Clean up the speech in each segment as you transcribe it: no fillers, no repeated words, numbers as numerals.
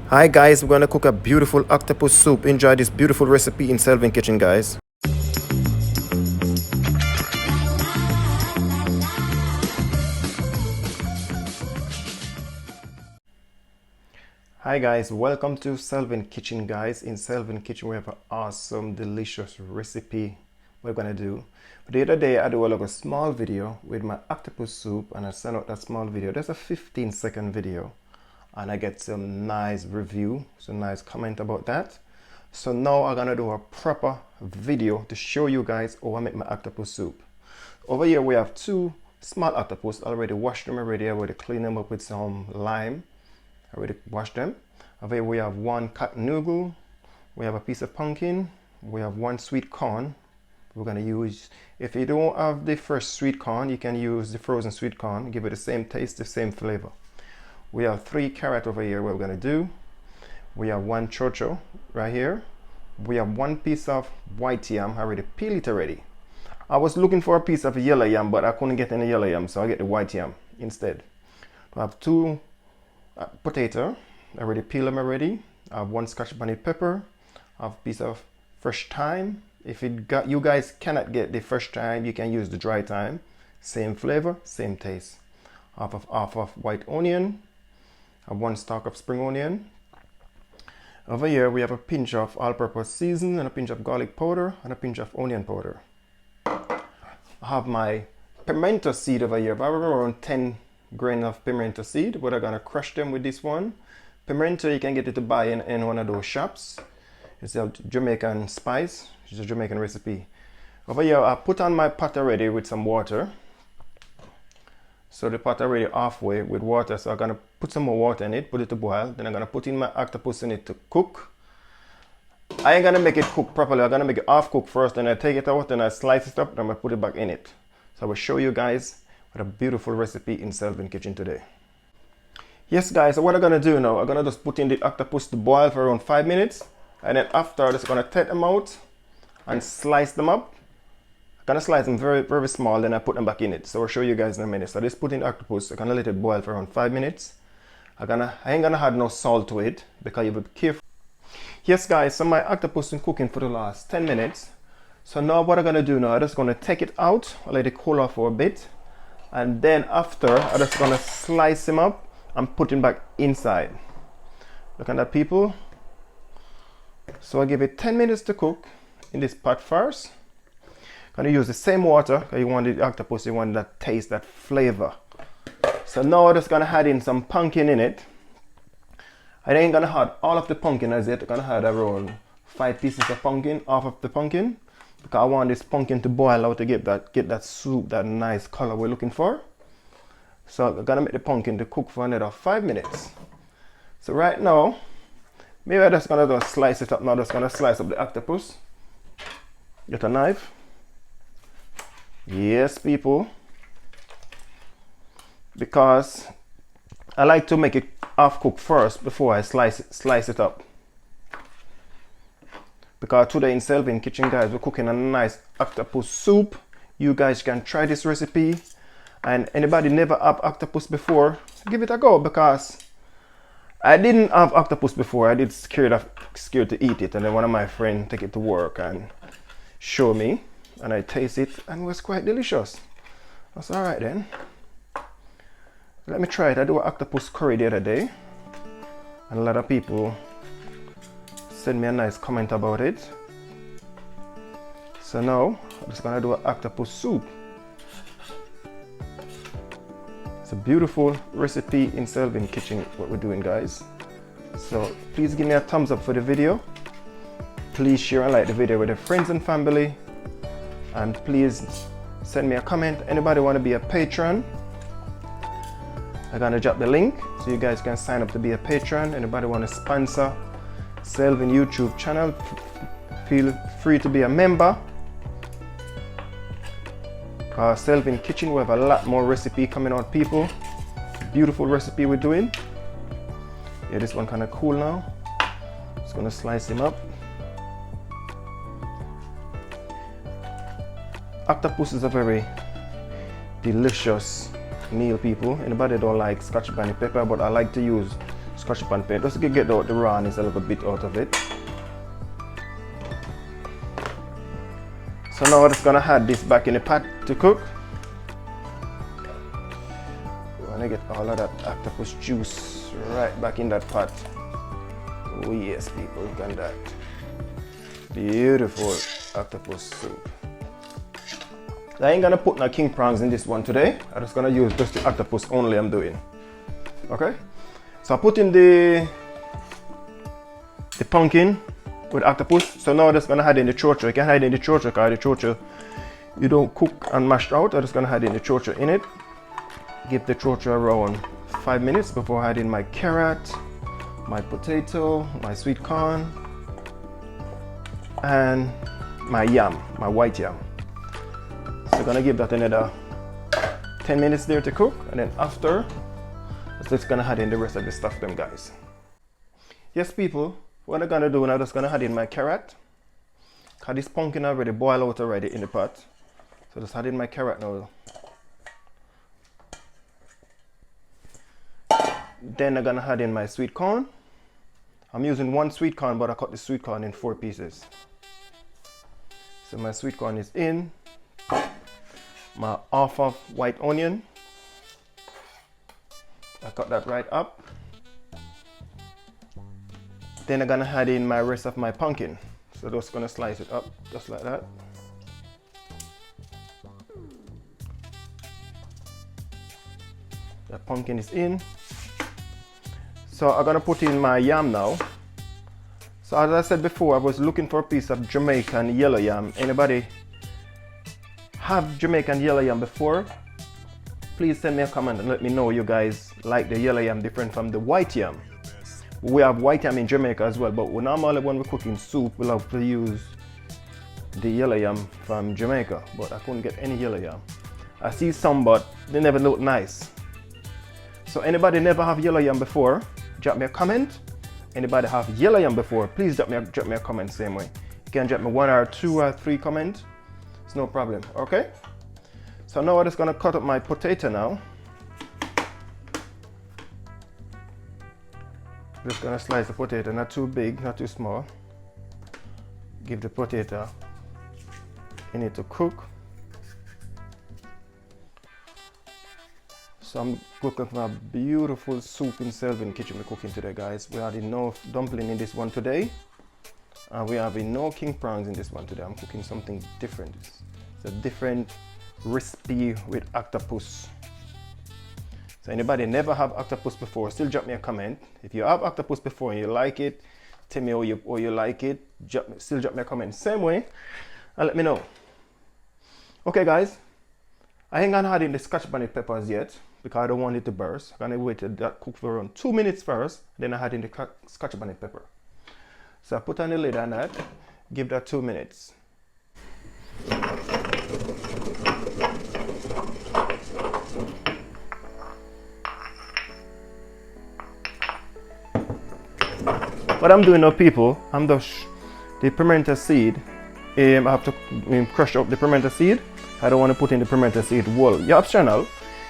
Hi guys, we're gonna cook a beautiful octopus soup. Enjoy this beautiful recipe in Selvin Kitchen, guys. Hi guys, welcome to Selvin Kitchen, guys. In Selvin Kitchen we have an awesome delicious recipe we're gonna do. The other day I do a small video with my octopus soup, and I sent out that small video. That's a 15-second video, and I get some nice review, some nice comment about that. So now I'm gonna do a proper video to show you guys how I make my octopus soup. Over here we have two small octopus. Already washed them already. I already cleaned them up with some lime. I already washed them. Over here we have one cut noodle. We have a piece of pumpkin. We have one sweet corn. We're gonna use, if you don't have the fresh sweet corn, you can use the frozen sweet corn. Give it the same taste, the same flavor. We have 3 carrots over here. What we're gonna do, we have 1 chocho right here. We have 1 piece of white yam. I already peeled it already. I was looking for a piece of yellow yam, but I couldn't get any yellow yam, so I get the white yam instead. I have 2 potato. I already peeled them already. I have 1 scotch bonnet pepper. I have a piece of fresh thyme. If you guys cannot get the fresh thyme, you can use the dry thyme. Same flavor, same taste. Half of white onion. I have 1 stalk of spring onion. Over here we have a pinch of all-purpose season, and a pinch of garlic powder, and a pinch of onion powder. I have my pimento seed over here. I have around 10 grain of pimento seed, but I'm gonna crush them with this one. Pimento, you can get it to buy in one of those shops. It's a Jamaican spice. It's a Jamaican recipe. Over here I put on my pot already with some water. So the pot already halfway with water, so I'm gonna put some more water in it, put it to boil. Then I'm gonna put in my octopus in it to cook. I ain't gonna make it cook properly. I'm gonna make it half cook first, then I take it out and I slice it up, and I'm gonna put it back in it. So I will show you guys what a beautiful recipe in Selvin Kitchen today. Yes guys, so what I'm gonna do now, I'm gonna just put in the octopus to boil for around 5 minutes, and then after I'm just gonna take them out and slice them up. I'm gonna slice them very, very small, then I put them back in it. So I'll show you guys in a minute. So I just put in the octopus. I'm gonna let it boil for around 5 minutes. I ain't gonna add no salt to it because you be careful. Yes guys, so my octopus been cooking for the last 10 minutes. So now what I'm gonna do now, I'm just gonna take it out, I'll let it cool off for a bit, and then after I'm just gonna slice him up and put him back inside. Look at that, people. So I give it 10 minutes to cook in this pot first. Gonna use the same water because you want the octopus, you want that taste, that flavor. So now I'm just gonna add in some pumpkin in it. I ain't gonna add all of the pumpkin as yet. I'm gonna add around 5 pieces of pumpkin, half of the pumpkin, because I want this pumpkin to boil out to get that soup, that nice color we're looking for. So I'm gonna make the pumpkin to cook for another 5 minutes. So right now, maybe I'm just gonna slice it up now. Just gonna slice up the octopus. Get a knife. Yes, people. Because I like to make it half cooked first before I slice it up. Because today in Selvin Kitchen, guys, we're cooking a nice octopus soup. You guys can try this recipe. And anybody never have octopus before, give it a go, because I didn't have octopus before. I did scared to eat it, and then one of my friends take it to work and show me, and I taste it, and it was quite delicious. That's all right then. Let me try it. I do an octopus curry the other day, and a lot of people send me a nice comment about it. So now I'm just gonna do an octopus soup. It's a beautiful recipe in Selvin Kitchen, what we're doing, guys. So please give me a thumbs up for the video. Please share and like the video with your friends and family. And please send me a comment. Anybody want to be a patron? I'm gonna drop the link so you guys can sign up to be a patron. Anybody want to sponsor Selvin YouTube channel, feel free to be a member. Selvin Kitchen, we have a lot more recipe coming out, people. Beautiful recipe we're doing. Yeah, this one kind of cool now. Just gonna slice him up. Octopus is a very delicious meal, people. Anybody don't like scotch bonnet pepper, but I like to use scotch pan paint just to get out the rawness a little bit out of it. So now we're just gonna add this back in the pot to cook. We wanna get all of that octopus juice right back in that pot. Oh yes, people, look at that. Beautiful octopus soup. I ain't gonna put no king prawns in this one today. I'm just gonna use just the octopus only I'm doing. Okay? So I put in the pumpkin with octopus. So now I'm just gonna add in the chocho. You can add in the chocho because the chocho you don't cook and mash out. I'm just gonna add in the chocho in it. Give the chocho around 5 minutes before adding my carrot, my potato, my sweet corn, and my yam, my white yam. So I'm gonna give that another 10 minutes there to cook, and then after, I'm just gonna add in the rest of the stuff them guys. Yes people, what I'm gonna do now, I'm just gonna add in my carrot. Cause this pumpkin already boiled out already in the pot. So just add in my carrot now. Then I'm gonna add in my sweet corn. I'm using 1 sweet corn, but I cut the sweet corn in 4 pieces. So my sweet corn is in. My half of white onion. I cut that right up. Then I'm gonna add in my rest of my pumpkin. So just gonna slice it up just like that. The pumpkin is in. So I'm gonna put in my yam now. So as I said before, I was looking for a piece of Jamaican yellow yam. Anybody have Jamaican yellow yam before? Please send me a comment and let me know you guys like the yellow yam different from the white yam. We have white yam in Jamaica as well, but normally when we're cooking soup, we love to use the yellow yam from Jamaica, but I couldn't get any yellow yam. I see some, but they never look nice. So anybody never have yellow yam before, drop me a comment. Anybody have yellow yam before, please drop me a comment same way. You can drop me 1 or 2 or 3 comments. It's no problem, okay? So now I'm just gonna cut up my potato now. Just gonna slice the potato, not too big, not too small. Give the potato in it to cook. So I'm cooking for a beautiful soup in Selvin kitchen we're cooking today guys. We have enough dumpling in this one today. And we have no king prawns in this one today. I'm cooking something different. It's a different recipe with octopus. So anybody never have octopus before, still drop me a comment. If you have octopus before and you like it, tell me how you like it. Still drop me a comment same way and let me know. Okay guys, I ain't gonna add in the scotch bonnet peppers yet because I don't want it to burst. I'm gonna wait till that cook for around 2 minutes first, then I add in the scotch bonnet pepper. So I put on the lid on that, give that 2 minutes. What I'm doing now people, I'm just the pimento seed. I have to crush up the pimento seed. I don't want to put in the pimento seed whole. You're optional.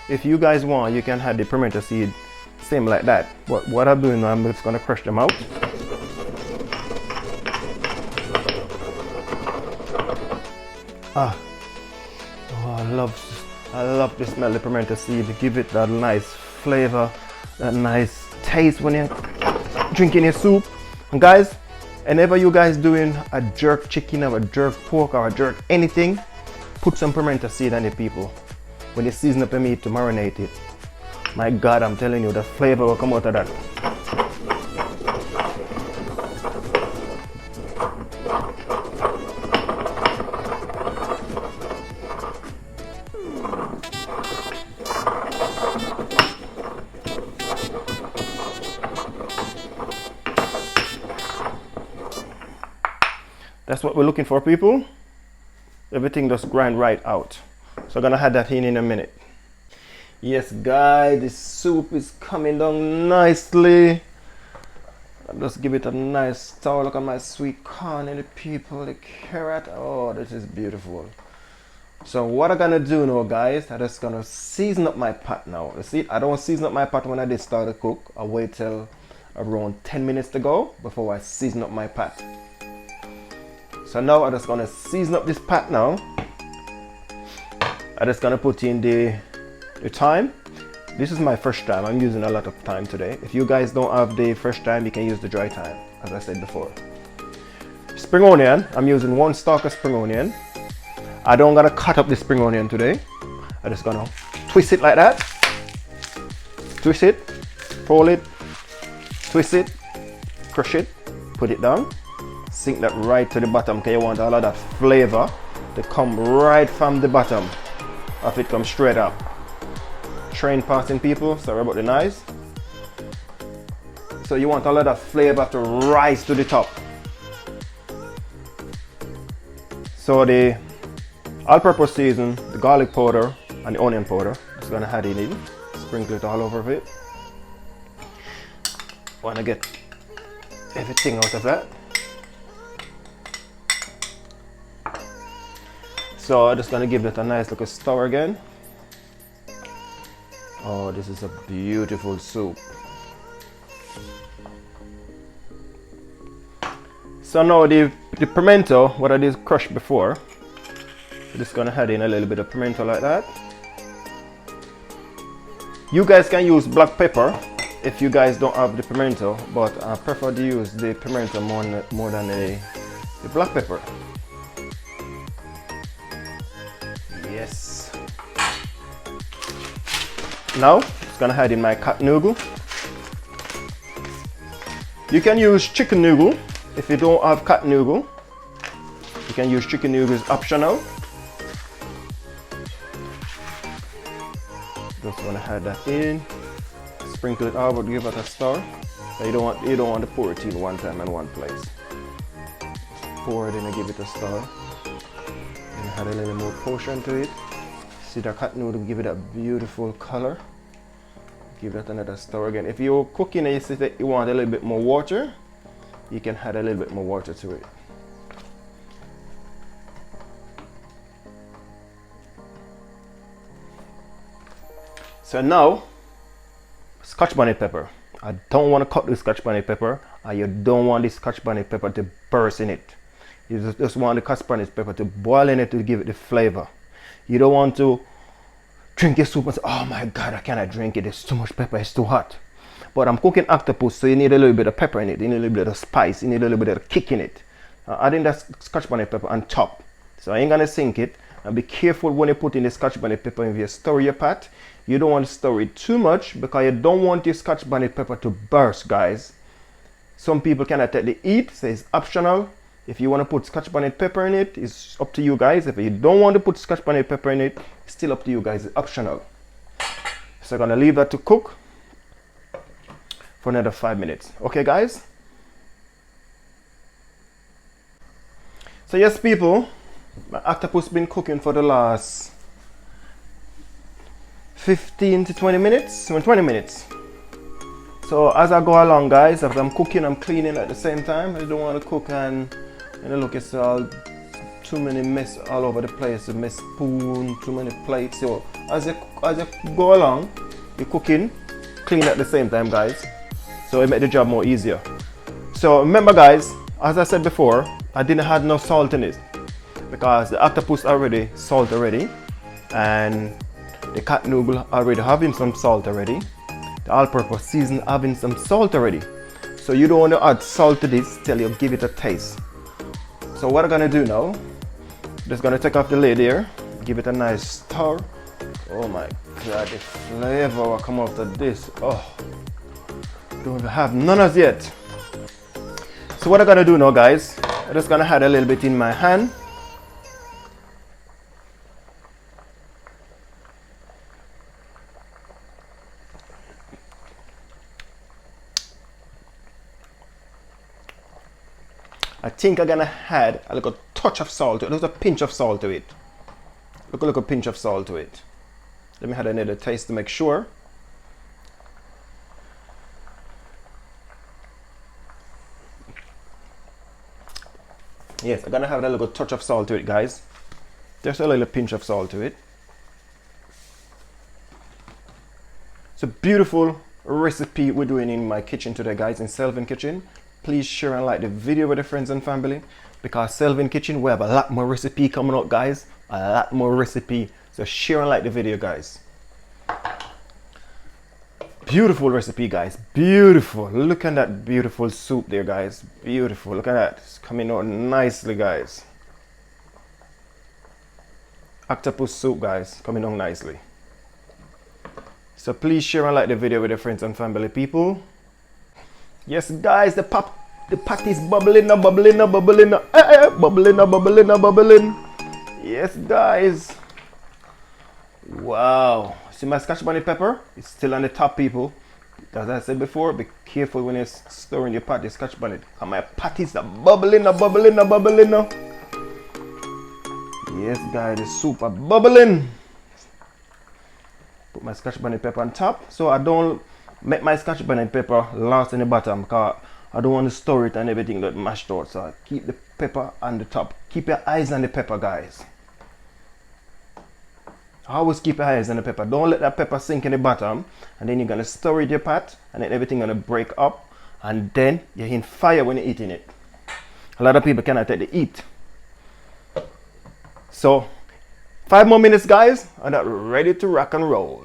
If you guys want, you can have the pimento seed same like that. But what I'm doing now, I'm just gonna crush them out. Oh, I love the smell of the pimento seed. Give it that nice flavor, that nice taste when you're drinking your soup. And guys, whenever you guys doing a jerk chicken or a jerk pork or a jerk anything, put some pimento seed on it people. When you season up the meat to marinate it. My God, I'm telling you, the flavor will come out of that. That's what we're looking for people. Everything just grind right out. So I'm gonna add that in a minute. Yes guys, this soup is coming down nicely. I'll just give it a nice stir. Look at my sweet corn and the people, the carrot. Oh, this is beautiful. So what I'm gonna do now guys, I'm just gonna season up my pot now. You see, I don't season up my pot when I did start to cook. I wait till around 10 minutes to go before I season up my pot. So now I'm just gonna season up this pot now. I'm just gonna put in the thyme. This is my fresh thyme. I'm using a lot of thyme today. If you guys don't have the fresh thyme, you can use the dry thyme, as I said before. Spring onion. I'm using 1 stalk of spring onion. I don't gonna cut up the spring onion today. I'm just gonna twist it like that. Twist it, fold it, twist it, crush it, put it down. Sink that right to the bottom because you want all of that flavor to come right from the bottom of it, come straight up. Train passing people, sorry about the noise. So you want all of that flavor to rise to the top. So the all-purpose season, the garlic powder and the onion powder, just gonna add it in, sprinkle it all over it. Wanna get everything out of that. So I'm just gonna give it a nice little stir again. Oh, this is a beautiful soup. So now the pimento, what I did crush before, I'm just gonna add in a little bit of pimento like that. You guys can use black pepper if you guys don't have the pimento, but I prefer to use the pimento more than the black pepper. Yes. Now, it's gonna add in my cat noodle. You can use chicken noodle if you don't have cat noodle. You can use chicken noodle, it's optional. Just gonna add that in, sprinkle it out, but give it a stir. You don't want to pour it in one time in one place. Just pour it in and give it a stir. And add a little more portion to it. See the cat noodle, give it a beautiful color. Give that another stir again. If you're cooking and you see that you want a little bit more water, you can add a little bit more water to it. So now, scotch bonnet pepper. I don't want to cut the scotch bonnet pepper, and you don't want the scotch bonnet pepper to burst in it. You just want the scotch bonnet pepper to boil in it to give it the flavor. You don't want to drink your soup and say, oh my God, I cannot drink it. There's too much pepper, it's too hot. But I'm cooking octopus, so you need a little bit of pepper in it. You need a little bit of spice. You need a little bit of kick in it. Adding that scotch bonnet pepper on top. So I ain't gonna sink it. And be careful when you put in the scotch bonnet pepper if you stir your pot. You don't want to stir it too much because you don't want your scotch bonnet pepper to burst, guys. Some people cannot take the heat, so it's optional. If you want to put scotch bonnet pepper in it, it's up to you guys. If you don't want to put scotch bonnet pepper in it, it's still up to you guys. It's optional. So I'm gonna leave that to cook for another 5 minutes. Okay, guys? So yes, people, my octopus been cooking for the last 15 to 20 minutes, 20 minutes. So as I go along, guys, if I'm cooking, I'm cleaning at the same time. I don't want to cook and look, it's all too many mess all over the place. A mess spoon, too many plates. So as you go along, you're cooking, clean at the same time, guys. So it make the job more easier. So remember, guys, as I said before, I didn't have no salt in it because the octopus already salt already, and the cat noodle already having some salt already. The all-purpose season having some salt already. So you don't want to add salt to this till you give it a taste. So what I'm gonna do now, just gonna take off the lid here, give it a nice stir. Oh my God, the flavor will come out of this. Oh, don't have none as yet. So what I'm gonna do now, guys, I'm just gonna add a little bit in my hand. I think I'm gonna add a little touch of salt to it. There's a pinch of salt to it. Look a little pinch of salt to it. Let me add another taste to make sure. Yes, I'm gonna have a little touch of salt to it, guys. Just a little pinch of salt to it. It's a beautiful recipe we're doing in my kitchen today, guys, in Selvin Kitchen. Please share and like the video with your friends and family, because Selvin Kitchen, we have a lot more recipe coming up, guys. A lot more recipe. So share and like the video, guys. Beautiful recipe, guys. Beautiful. Look at that beautiful soup there, guys. Beautiful. Look at that. It's coming out nicely, guys. Octopus soup, guys. Coming out nicely. So please share and like the video with your friends and family, people. Yes, guys. The pot is bubbling, bubbling, bubbling, bubbling, bubbling, bubbling. Yes, guys. Wow. See my scotch bonnet pepper? It's still on the top, people. As I said before, be careful when you're storing your pot, the scotch bonnet. And my pot is bubbling, bubbling, bubbling. Yes, guys, the soup are bubbling. Put my scotch bonnet pepper on top, so I don't make my scotch bonnet pepper last in the bottom, because I don't want to store it and everything get mashed out. So I keep the pepper on the top. Keep your eyes on the pepper, guys. Always keep your eyes on the pepper. Don't let that pepper sink in the bottom, and then you're gonna stir it in your pot, and then everything gonna break up, and then you're in fire when you're eating it. A lot of people cannot take the heat. So 5 more minutes, guys, and I'm ready to rock and roll.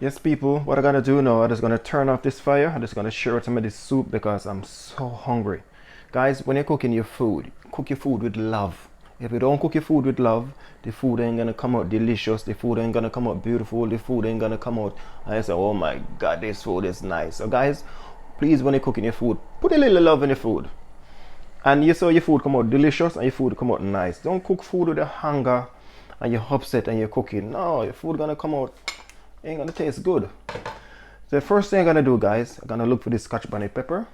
Yes, people, what I'm gonna do now, I'm just gonna turn off this fire. I'm just gonna share some of this soup because I'm so hungry. Guys, when you're cooking your food, cook your food with love. If you don't cook your food with love, the food ain't gonna come out delicious, the food ain't gonna come out beautiful, the food ain't gonna come out and you say, oh my god, this food is nice. So guys, please, when you're cooking your food, put a little love in your food, and you saw your food come out delicious and your food come out nice. Don't cook food with a hunger and you're upset and you're cooking. No, your food gonna come out, ain't gonna taste good. So the first thing I'm gonna do, guys, I'm gonna look for this scotch bonnet pepper,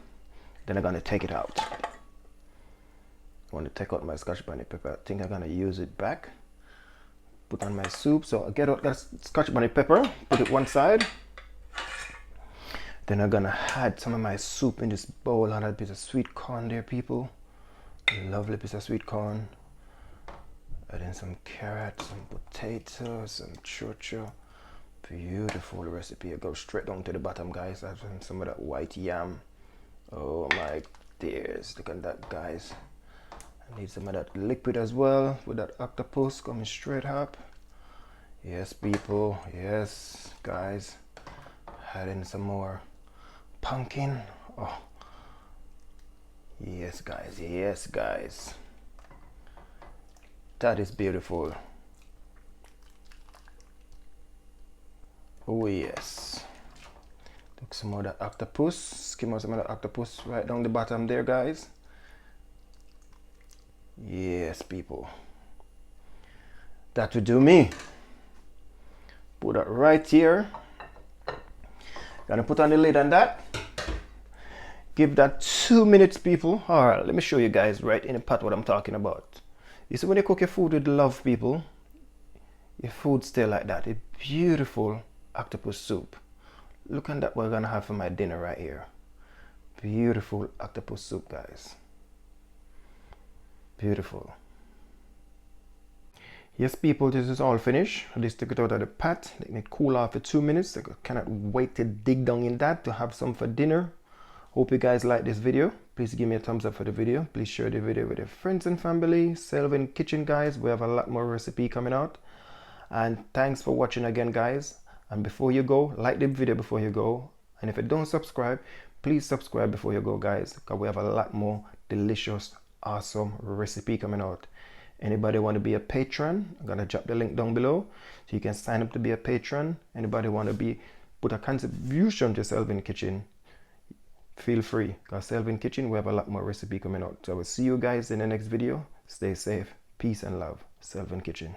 then I'm gonna take it out. I want to take out my scotch bonnet pepper. I think I'm gonna use it back, put on my soup. So I get out that scotch bonnet pepper, put it one side, then I'm gonna add some of my soup in this bowl. And a bit of sweet corn there, people. Lovely piece of sweet corn. Add in some carrots, some potatoes, some churcho. Beautiful recipe. I go straight down to the bottom, guys. I have some of that white yam. Oh my dears, look at that, guys. I need some of that liquid as well with that octopus coming straight up. Yes, people. Yes, guys. Add in some more pumpkin. Oh, yes, guys. Yes, guys. That is beautiful. Oh yes. Took some of that octopus. Skim out some of that octopus right down the bottom there, guys. Yes, people. That would do me. Put that right here. Gonna put on the lid on that. Give that 2 minutes, people. Alright, let me show you guys right in the pot what I'm talking about. You see, when you cook your food with love, people, your food stay like that. It's beautiful octopus soup. Look at that, what we're gonna have for my dinner right here. Beautiful octopus soup, guys. Beautiful. Yes, people, this is all finished. I just took it out of the pot, letting it cool off for 2 minutes. I cannot wait to dig down in that to have some for dinner. Hope you guys like this video. Please give me a thumbs up for the video. Please share the video with your friends and family. Selvin Kitchen, guys. We have a lot more recipe coming out. And thanks for watching again, guys. And before you go, like the video before you go. And if you don't subscribe, please subscribe before you go, guys, because we have a lot more delicious, awesome recipe coming out. Anybody want to be a patron? I'm gonna drop the link down below so you can sign up to be a patron. Anybody want to put a contribution to Selvin Kitchen? Feel free, because Selvin Kitchen, we have a lot more recipe coming out. So I will see you guys in the next video. Stay safe, peace and love. Selvin Kitchen.